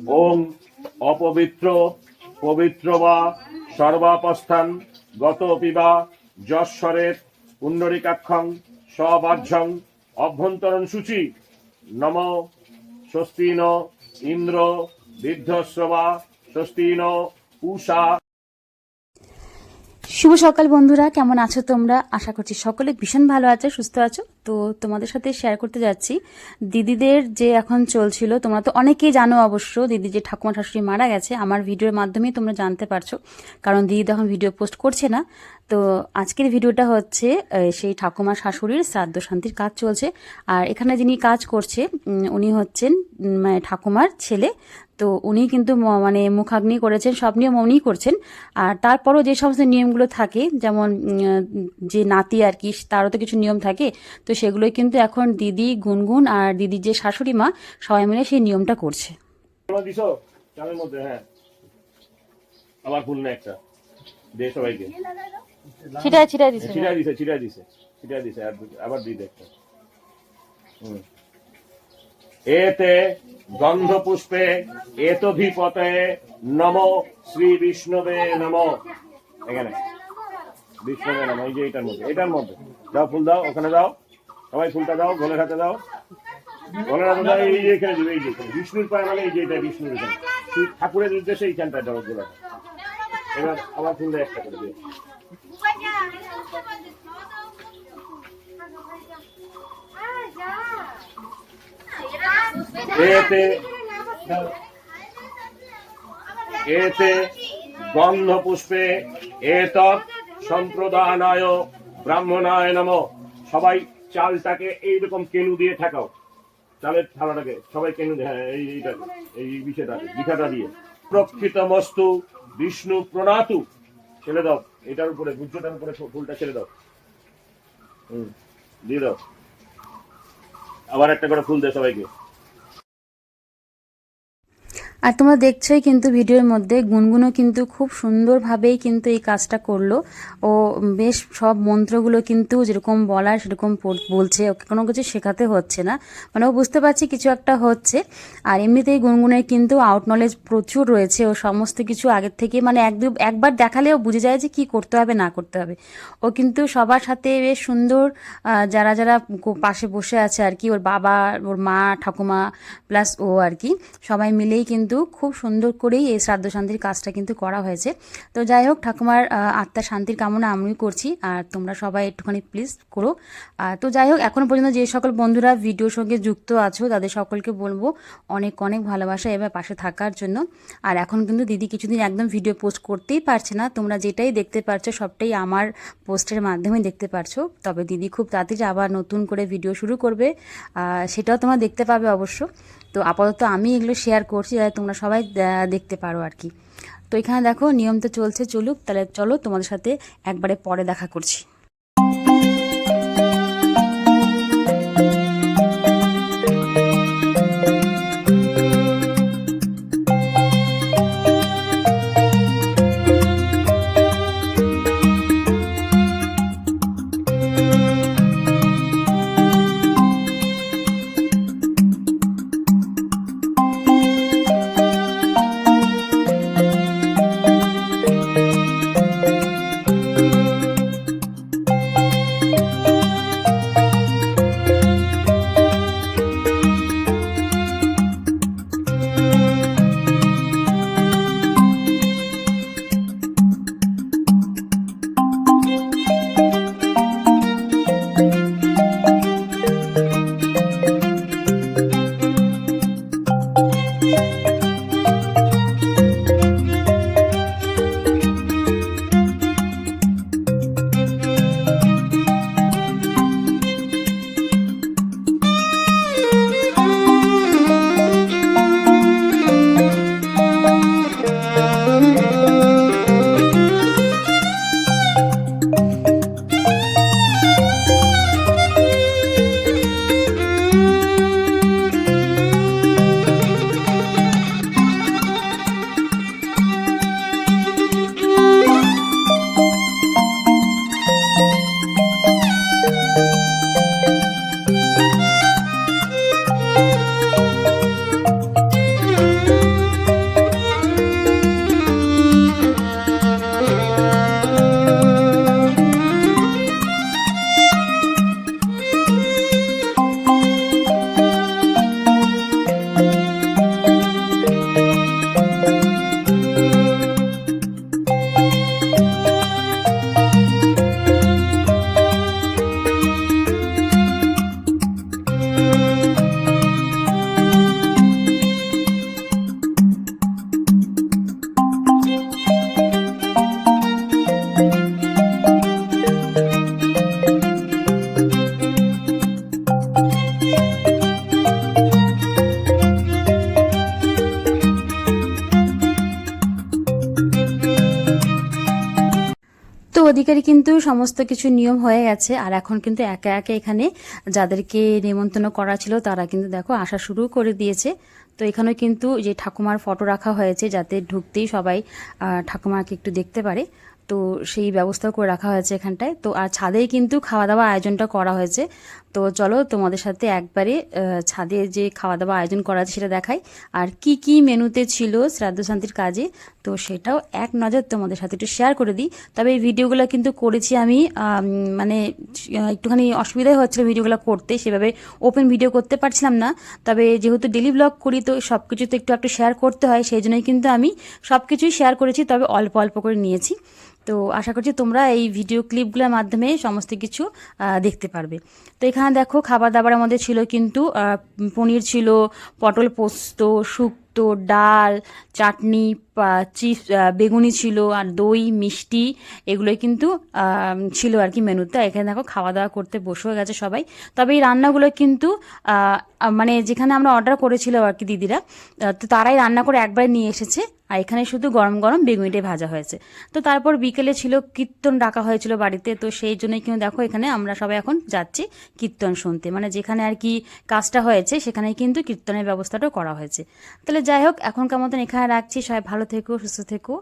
ওং অপবিত্র পবিত্র বা সর্বাপস্থান গত পিবা যশ্বরের পুণ্ডরিকাক্ষং সবাহ্যং অভ্যন্তরণ সূচি নম স্বস্তিন ইন্দ্র বিদ্ধশ্রবা স্বস্তিন উষা। শুভ সকাল বন্ধুরা, কেমন আছো তোমরা? আশা করছি সকলে ভীষণ ভালো আছো, সুস্থ আছো। তো তোমাদের সাথে শেয়ার করতে যাচ্ছি দিদিদের যে এখন চলছিল। তোমরা তো অনেকেই জানো অবশ্য, দিদি যে ঠাকুমা শাশুড়ি মারা গেছে, আমার ভিডিওর মাধ্যমেই তোমরা জানতে পারছো, কারণ দিদি তো এখন ভিডিও পোস্ট করছে না। তো আজকের ভিডিওটা হচ্ছে সেই ঠাকুমা শাশুড়ির শ্রাদ্ধ শান্তির কাজ চলছে। আর এখানে যিনি কাজ করছে উনি হচ্ছেন মানে ঠাকুমার ছেলে। তো উনি কিন্তু মানে মুখাগ্নি করেছেন, সব নিয়ম উনিই করছেন। আর তারপরও যে সমস্ত নিয়মগুলো থাকে, যেমন যে নাতি আর কি, তারও তো কিছু নিয়ম থাকে। তো সেগুলোই কিন্তু এখন দিদি, গুনগুন আর দিদির যে শাশুড়ি মা সবাই মিলে সেই নিয়মটা করছে। আবার ফুল না একটা দে সবাইকে, ছিটায় দিছে আবার দিয়ে একটা। এতে গন্ধ পুষ্পে এতভিপতে নম শ্রী বিষ্ণবে নম। এখানে বিষ্ণবে নম, এই যে এটার মধ্যে দাও, ফুল দাও, ওখানে দাও, সবাই ফুলটা দাও, গলের হাতে দাও, গলের হাতে দাও। এই যে এখানে দিবে, এই যে বিষ্ণুর পায়ে, মানে এই যে এটা বিষ্ণুর এখানে, ঠাকুরের উদ্দেশ্যে এইখানটা দাও গোলা। এবার আবার ফুল দেয় একটা করে দিয়ে। এতে গন্ধ পুষ্পে এতৎ সম্প্রদানায় ব্রাহ্মণায় নম। সবাই চালটাকে এইরকম কেনু দিয়ে ঠেকাও, চালের থালাটাকে সবাই কেনু দিয়ে, হ্যাঁ এইটাকে, এই বিষয়টাকে লিখাটা দিয়ে প্রকৃত মস্তু বিষ্ণু প্রণাতু। ছেড়ে দাও, এটার উপরে গুজ্জটার উপরে ফুলটা ছেড়ে দাও, দিয়ে দাও। আবার একটা করে ফুল দে সবাইকে। আর তোমরা দেখছোই কিন্তু ভিডিওর মধ্যে গুনগুনও কিন্তু খুব সুন্দরভাবেই কিন্তু এই কাজটা করলো। ও বেশ সব মন্ত্রগুলো কিন্তু যেরকম বলার সেরকম বলছে, ওকে কোনো কিছু শেখাতে হচ্ছে না, মানে ও বুঝতে পারছে কিছু একটা হচ্ছে। আর এমনিতেই গুনগুনের কিন্তু আউট নলেজ প্রচুর রয়েছে, ও সমস্ত কিছু আগের থেকে মানে একবার দেখালেও বুঝে যায় যে কি করতে হবে না করতে হবে। ও কিন্তু সবার সাথে বেশ সুন্দর, যারা যারা পাশে বসে আছে আর কি, ওর বাবা, ওর মা, ঠাকুমা প্লাস ও আর কি, সবাই মিলেই কিন্তু খুব সুন্দর করেই এই শ্রাদ্ধ শান্তির কাজটা কিন্তু করা হয়েছে। তো যাই হোক, ঠাকুমার আত্মার শান্তির কামনা আমি করছি, আর তোমরা সবাই একটুখানি প্লিজ করো। তো যাই হোক, এখনো পর্যন্ত যে সকল বন্ধুরা ভিডিওর সঙ্গে যুক্ত আছো তাদের সকলকে বলবো অনেক অনেক ভালোবাসা এবার পাশে থাকার জন্য। আর এখন কিন্তু দিদি কিছুদিন একদম ভিডিও পোস্ট করতেই পারছে না, তোমরা যেটাই দেখতে পারছো সবটাই আমার পোস্টের মাধ্যমে দেখতে পারছো। তবে দিদি খুব তাড়াতাড়ি আবার নতুন করে ভিডিও শুরু করবে, সেটাও তোমরা দেখতে পাবে অবশ্য। তো আপাতত আমি এগুলো শেয়ার করছি যাতে তোমরা সবাই দেখতে পারো আর কি। তো এখানে দেখো নিয়ম তো চলছে, চলুক, তাহলে চলো তোমাদের সাথে একবারে পরে দেখা করছি। ওদিকের কিন্তু সমস্ত কিছু নিয়ম হয়ে গেছে, আর এখন কিন্তু একে একে এখানে যাদেরকে নিমন্ত্রণ করা ছিল তারা কিন্তু দেখো আসা শুরু করে দিয়েছে। তো এখানেও কিন্তু যে ঠাকুমার ফটো রাখা হয়েছে যাতে ঢুকতেই সবাই ঠাকুমাকে একটু দেখতে পারে, তো সেই ব্যবস্থাও করে রাখা হয়েছে এখানটায়। তো আর ছাদেই কিন্তু খাওয়া দাওয়া আয়োজনটা করা হয়েছে। তো চলো তোমাদের সাথে একবারে ছাদে যে খাওয়া দাওয়া আয়োজন করা আছে সেটা দেখাই, আর কি কি মেনুতে ছিল শ্রাদ্ধ শান্তির কাজে, তো সেটাও এক নজর তোমাদের সাথে একটু শেয়ার করে দিই। তবে এই ভিডিওগুলো কিন্তু করেছি আমি মানে একটুখানি অসুবিধাই হচ্ছিল ভিডিওগুলো করতে, সেভাবে ওপেন ভিডিও করতে পারছিলাম না। তবে যেহেতু ডেলি ব্লগ করি তো সব কিছু তো একটু শেয়ার করতে হয়, সেই জন্যই কিন্তু আমি সব কিছুই শেয়ার করেছি, তবে অল্প অল্প করে নিয়েছি। তো আশা করছি তোমরা এই ভিডিও ক্লিপগুলোর মাধ্যমে সমস্ত কিছু দেখতে পারবে। তো এখানে দেখো খাবার দাবারের মধ্যে ছিল কিন্তু পনির ছিল, পটল পোস্ত, শুক্তো, ডাল, চাটনি, চিপস, বেগুনি ছিল, আর দই, মিষ্টি, এগুলোই কিন্তু ছিল আর কি মেনুতে। এখানে দেখো খাওয়া দাওয়া করতে বসে গেছে সবাই। তবে এই রান্নাগুলো কিন্তু মানে যেখানে আমরা অর্ডার করেছিলাম আর কি দিদিরা, তো তারাই রান্না করে একবারে নিয়ে এসেছে, আর এখানে শুধু গরম গরম বেগুনিটাই ভাজা হয়েছে। তো তারপর বিকেলে ছিল কীর্তন ডাকা হয়েছিল বাড়িতে, তো সেই জন্যই কিন্তু দেখো এখানে আমরা সবাই এখন যাচ্ছি কীর্তন শুনতে, মানে যেখানে আর কি কাজটা হয়েছে সেখানেই কিন্তু কীর্তনের ব্যবস্থাটাও করা হয়েছে। তাহলে যাই হোক, এখনকার মতন এখানে রাখছি, সবাই ভালো থেকো, সুস্থ থেকো।